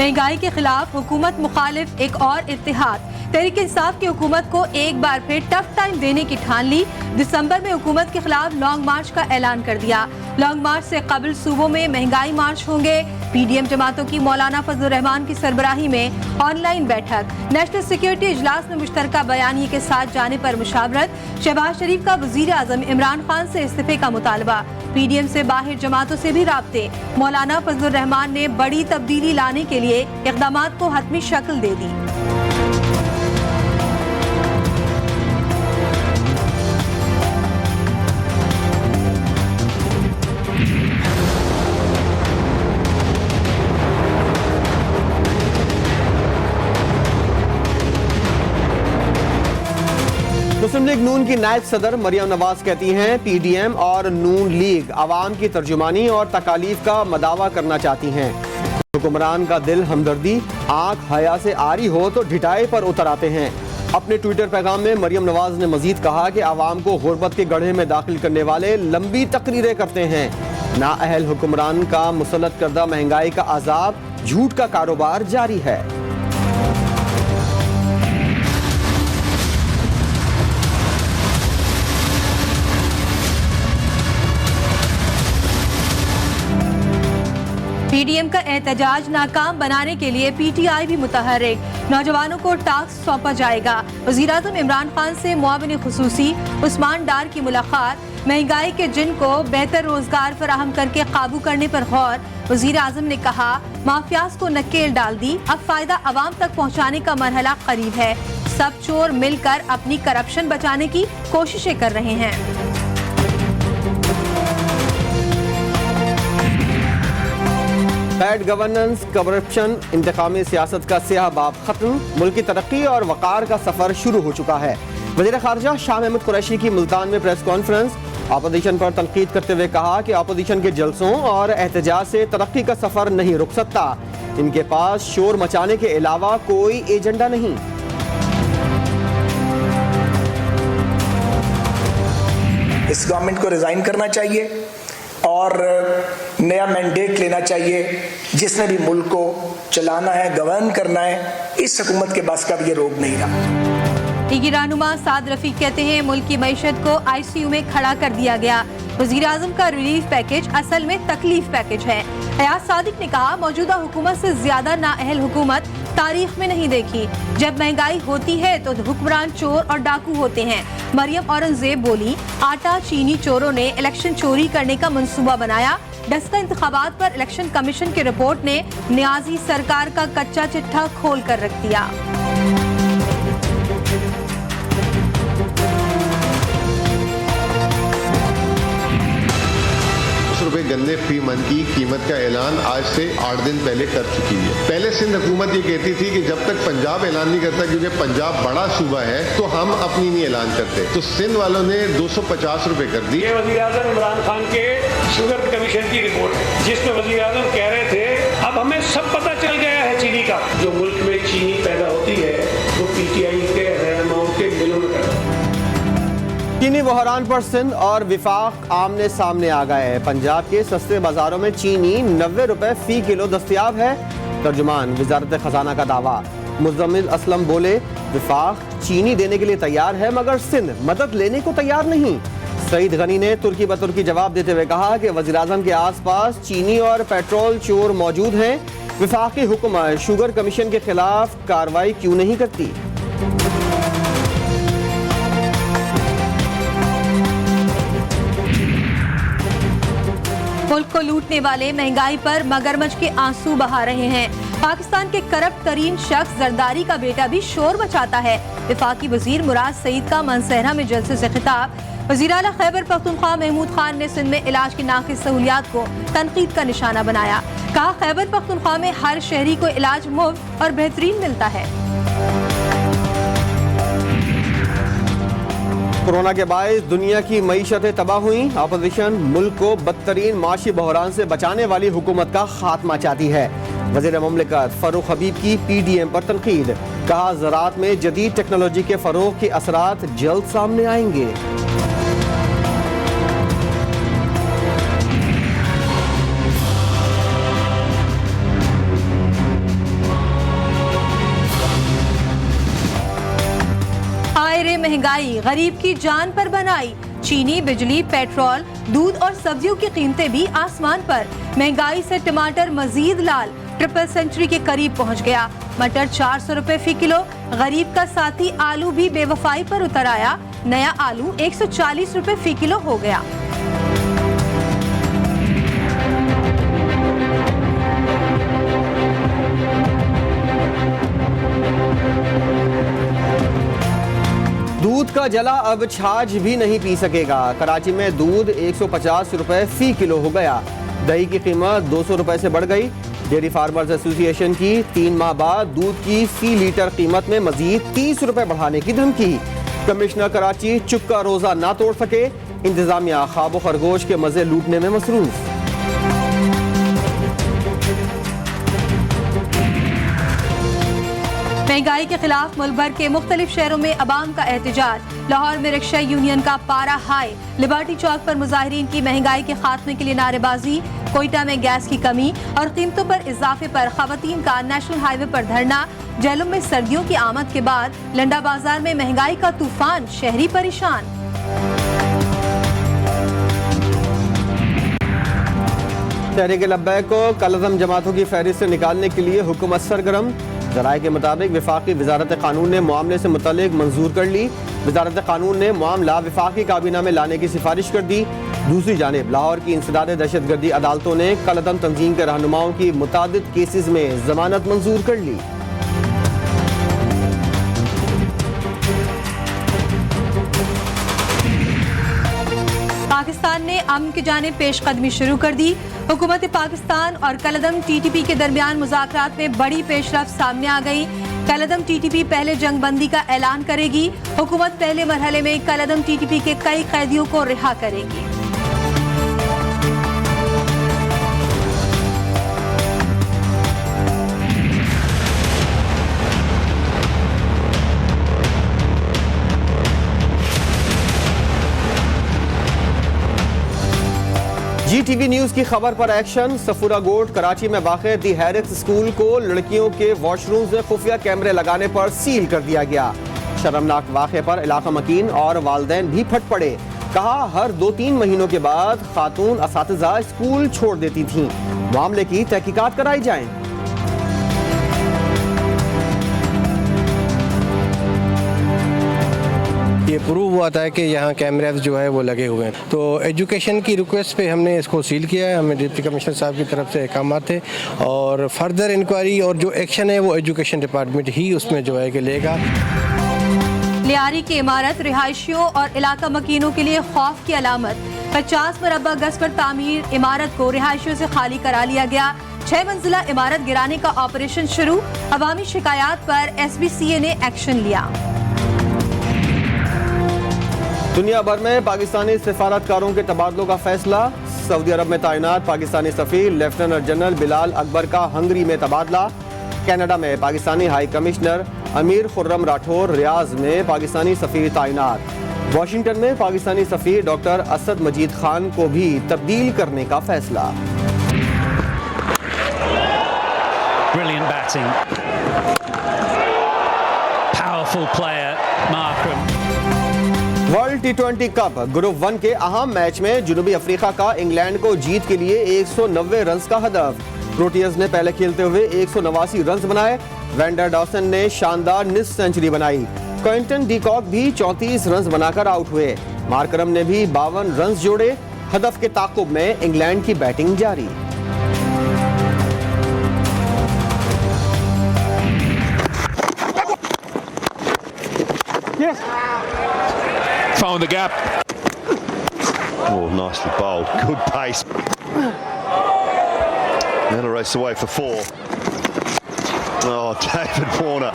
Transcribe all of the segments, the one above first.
महंगाई के खिलाफ हुकूमत मुखालिफ एक और इत्तेहाद। तहरीक इंसाफ की हुकूमत को एक बार फिर टफ टाइम देने की ठान ली। दिसंबर में हुकूमत के खिलाफ लॉन्ग मार्च का ऐलान कर दिया। लॉन्ग मार्च से कबल सूबों में महंगाई मार्च होंगे। पीडीएम जमातों की मौलाना फजलुर रहमान की सरबराही में ऑनलाइन बैठक। नेशनल सिक्योरिटी इजलास में मुश्तरका बयानिए के साथ जाने पर मुशावरत। शहबाज शरीफ का वजीर आजम इमरान खान से इस्तीफे का मुतालबा। पीडीएम से बाहर जमातों से भी राब्ते। मौलाना फजलुर रहमान ने बड़ी तब्दीली लाने के लिए इक़दामात को हतमी शक्ल दे दी। मुस्लिम लीग नून की नायब सदर मरियम नवाज कहती हैं पीडीएम और नून लीग अवाम की तर्जुमानी और तकालीफ का मदावा करना चाहती हैं। हुक्मरान का दिल हमदर्दी आंख हया से आरी हो तो ढिठाई पर उतर आते हैं। अपने ट्विटर पैगाम में मरियम नवाज ने मजीद कहा कि आवाम को गुर्बत के गड्ढे में दाखिल करने वाले लंबी तकरीरें करते हैं। नाअहल हुक्मरान का मुसल्लत करदा महंगाई का अजाब झूठ का कारोबार जारी है। पीडीएम का एहतजाज नाकाम बनाने के लिए पीटीआई भी मुतहर्रिक। नौजवानों को टास्क सौंपा जाएगा। वज़ीर-ए-आज़म इमरान खान से मुआविन खुसूसी उस्मान डार की मुलाकात। महंगाई के जिन को बेहतर रोजगार फराहम करके काबू करने पर गौर। वज़ीर-ए-आज़म ने कहा माफियाज को नकेल डाल दी, अब फायदा अवाम तक पहुँचाने का मरहला करीब है। सब चोर मिलकर अपनी करप्शन बचाने की कोशिशें कर रहे हैं। बैड गवर्नेंस, करप्शन, इंतकामी सियासत का सियाह बाब खत्म। मुल्क की तरक्की और वकार का सफर शुरू हो चुका है। वज़ीर ख़ारजा शाह महमूद कुरैशी की मुल्तान में प्रेस कॉन्फ्रेंस। अपोजिशन पर तनकीद करते हुए कहा कि अपोजिशन के जलसों और एहतजाज से तरक्की का सफर नहीं रुक सकता। इनके पास शोर मचाने के अलावा कोई एजेंडा नहीं। इस गवर्नमेंट को रिजाइन करना चाहिए और नया मैंडेट लेना चाहिए। जिसने भी मुल्क को चलाना है, गवर्न करना है, इस हुकूमत के बस का भी ये रोग नहीं रहा। लीगी रहनुमा साद रफीक कहते हैं मुल्क की मईशत को आईसीयू में खड़ा कर दिया गया। वज़ीर आज़म का रिलीफ पैकेज असल में तकलीफ पैकेज है। अयाज सादिक ने कहा मौजूदा हुकूमत से ज्यादा नाअहल हुकूमत तारीख में नहीं देखी। जब महंगाई होती है तो हुक्मरान चोर और डाकू होते हैं। मरियम औरंगजेब बोली आटा चीनी चोरों ने इलेक्शन चोरी करने का मंसूबा बनाया। डस्का इंतखाबात पर इलेक्शन कमीशन की रिपोर्ट ने नियाजी सरकार का कच्चा चिट्ठा खोल कर रख दिया। रुपए गन्ने फी मन की कीमत का ऐलान आज से 8 दिन पहले कर चुकी है। पहले सिंध हुकूमत ये कहती थी कि जब तक पंजाब ऐलान नहीं करता, क्योंकि पंजाब बड़ा सूबा है, तो हम अपनी नहीं ऐलान करते। तो सिंध वालों ने 250 रुपए कर दी। ये वज़ीर आज़म इमरान खान के शुगर कमीशन की रिपोर्ट, जिसमें वज़ीर आज़म कह रहे थे अब हमें सब पता चल गया है चीनी का। जो मुल्क में चीनी पैदा होती है वो पीटीआई के रहनुमाओं के दिलों में पैदा। चीनी बहरान पर सिंध और विफाक आमने सामने आ गए हैं। पंजाब के सस्ते बाजारों में चीनी 90 रुपए फी किलो दस्तयाब है। तर्जुमान वजारत खजाना का दावा। मुज़म्मिल असलम बोले विफाक चीनी देने के लिए तैयार है मगर सिंध मदद लेने को तैयार नहीं। सईद गनी ने तुर्की बतुर्की जवाब देते हुए कहा कि वज़ीर आज़म के आसपास चीनी और पेट्रोल चोर मौजूद हैं। विफाकी हुकूमत शुगर कमीशन के खिलाफ कार्रवाई क्यों नहीं करती। मुल्क को लूटने वाले महंगाई पर मगरमच्छ के आंसू बहा रहे हैं। पाकिस्तान के करप्ट तरीन शख्स जरदारी का बेटा भी शोर मचाता है। वफाकी वजीर मुराद सईद का मनसेहरा में जलसे से खिताब। वजीर आला खैबर पख्तूनख्वा महमूद खान ने सिंध में इलाज की नाक़िस सहूलियात को तनकीद का निशाना बनाया। कहा खैबर पख्तूनख्वा में हर शहरी को इलाज मुफ्त और बेहतरीन मिलता है। कोरोना के बायस दुनिया की मईशतें तबाह हुई। अपोजिशन मुल्क को बदतरीन माशी बहरान से बचाने वाली हुकूमत का खात्मा चाहती है। वज़ीर मुमलिकत फ़ारूक हबीब की पीडीएम पर तनकीद। कहा ज़राअत में जदीद टेक्नोलॉजी के फ़रोग़ के असरात जल्द सामने आएंगे। माहिर महंगाई गरीब की जान पर बनाई। चीनी, बिजली, पेट्रोल, दूध और सब्जियों की कीमतें भी आसमान पर। महंगाई से टमाटर मजीद लाल, ट्रिपल सेंचुरी के करीब पहुंच गया। मटर 400 रुपए फी किलो। गरीब का साथी आलू भी बेवफाई पर उतर आया। नया आलू 140 रुपए फी किलो हो गया। दूध का जला अब छाछ भी नहीं पी सकेगा। कराची में दूध 150 रुपए फी किलो हो गया। दही की कीमत 200 रुपए से बढ़ गई। डेयरी फार्मर्स एसोसिएशन की 3 माह बाद दूध की फी लीटर कीमत में मजीद 30 रुपए बढ़ाने की धमकी। कमिश्नर कराची चुपका रोजा ना तोड़ सके। इंतजामिया ख्वाब खरगोश के मजे लूटने में मसरूफ। महंगाई के खिलाफ मुल्क भर के मुख्तलिफ शहरों में अवाम का एहतजाज। लाहौर में रिक्शा यूनियन का पारा हाई। लिबर्टी चौक पर मुजाहिरीन की महंगाई के खात्मे के लिए नारेबाजी। कोयटा में गैस की कमी और कीमतों पर इजाफे पर खवातीन का नेशनल हाईवे पर धरना। जेलों में सर्दियों की आमद के बाद लंडा बाजार में महंगाई का तूफान, शहरी परेशान। तहरीक लब्बैक को कलअज़म जमातों की फहरिस्त से निकालने के लिए हुकूमत सरगर्म। ज़राए के मुताबिक वफाकी वजारत कानून ने मामले से मुतल्लिक मंजूर कर ली। वजारत कानून ने मामला वफाकी काबीना में लाने की सिफारिश कर दी। दूसरी जानिब लाहौर की इंसदाद दहशतगर्दी अदालतों ने कलअदम तंजीम के रहनुमाओं की मुतादिद केसेस में जमानत मंजूर कर ली। पाकिस्तान ने अमन की जानिब पेशकदमी शुरू कर दी। हुकूमत पाकिस्तान और कलअदम TTP के दरमियान मुज़ाकरात में बड़ी पेशरफ्त सामने आ गई। कलअदम TTP पहले जंगबंदी का ऐलान करेगी। हुकूमत पहले मरहले में कलअदम TTP के कई कैदियों को रिहा करेगी। GTV न्यूज की खबर पर एक्शन। सफूरा गोट कराची में वाक़े दी हैरिस स्कूल को लड़कियों के वॉशरूम्स में खुफिया कैमरे लगाने पर सील कर दिया गया। शर्मनाक वाक़े पर इलाका मकीन और वालदैन भी फट पड़े। कहा हर 2-3 महीनों के बाद खातून असातिज़ा स्कूल छोड़ देती थीं। मामले की तहकीकात कराई जाए। ये प्रूव हुआ था कि यहाँ कैमराज जो है वो लगे हुए हैं, तो एजुकेशन की रिक्वेस्ट पे हमने इसको सील किया है। हमें डिप्टी कमिश्नर साहब की तरफ से अहकाम थे और फर्दर इंक्वायरी और जो एक्शन है वो एजुकेशन डिपार्टमेंट ही उसमें जो है कि लेगा। लियारी की इमारत रिहायशियों और इलाका मकीनों के लिए खौफ की अलामत। 50 मुरब्बा गज पर तामीर इमारत को रिहायशियों से खाली करा लिया गया। 6 मंजिला इमारत गिराने का ऑपरेशन शुरू। अवामी शिकायत पर SBCA ने एक्शन लिया। दुनिया भर में पाकिस्तानी सिफारतकारों के तबादलों का फैसला। सऊदी अरब में तैनात पाकिस्तानी सफीर लेफ्टिनेंट जनरल बिलाल अकबर का हंगरी में तबादला। कनाडा में पाकिस्तानी हाई कमिश्नर अमीर खुर्रम राठौर रियाज में पाकिस्तानी सफीर तैनात। वाशिंगटन में पाकिस्तानी सफीर डॉक्टर असद मजीद खान को भी तब्दील करने का फैसला। Brilliant batting. Powerful player, Markram. World T20 cup group 1 के अहम मैच में जनूबी अफ्रीका का इंग्लैंड को जीत के लिए 190 रन का हदफ। प्रोटियर्स ने पहले खेलते हुए 189 रन बनाए। वेंडर डॉसन ने शानदार निस्फ सेंचुरी बनाई। क्विंटन डीकॉक भी 34 रन बनाकर आउट हुए। मार्करम ने भी 52 रन जोड़े। हदफ के ताकुब में इंग्लैंड की बैटिंग जारी। Found the gap. Oh, nicely bowled. Good pace. And a race away for 4. Oh, David Warner.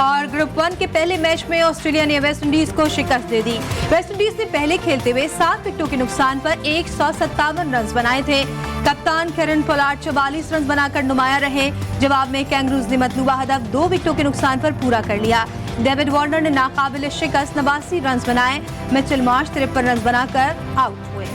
और ग्रुप 1 के पहले मैच में ऑस्ट्रेलिया ने वेस्ट इंडीज को शिकस्त दे दी। वेस्ट इंडीज ने पहले खेलते हुए 7 विकेटों के नुकसान पर 157 रन बनाए थे। कप्तान किरण पोलार्ड 44 रन बनाकर नुमाया रहे। जवाब में कैंगरूज ने मतलूबा हदफ 2 विकेटों के नुकसान पर पूरा कर लिया। डेविड वार्नर ने नाकाबिल शिकस्त 89 रन बनाए। मिचेल मार्श 53 रन बनाकर आउट हुए।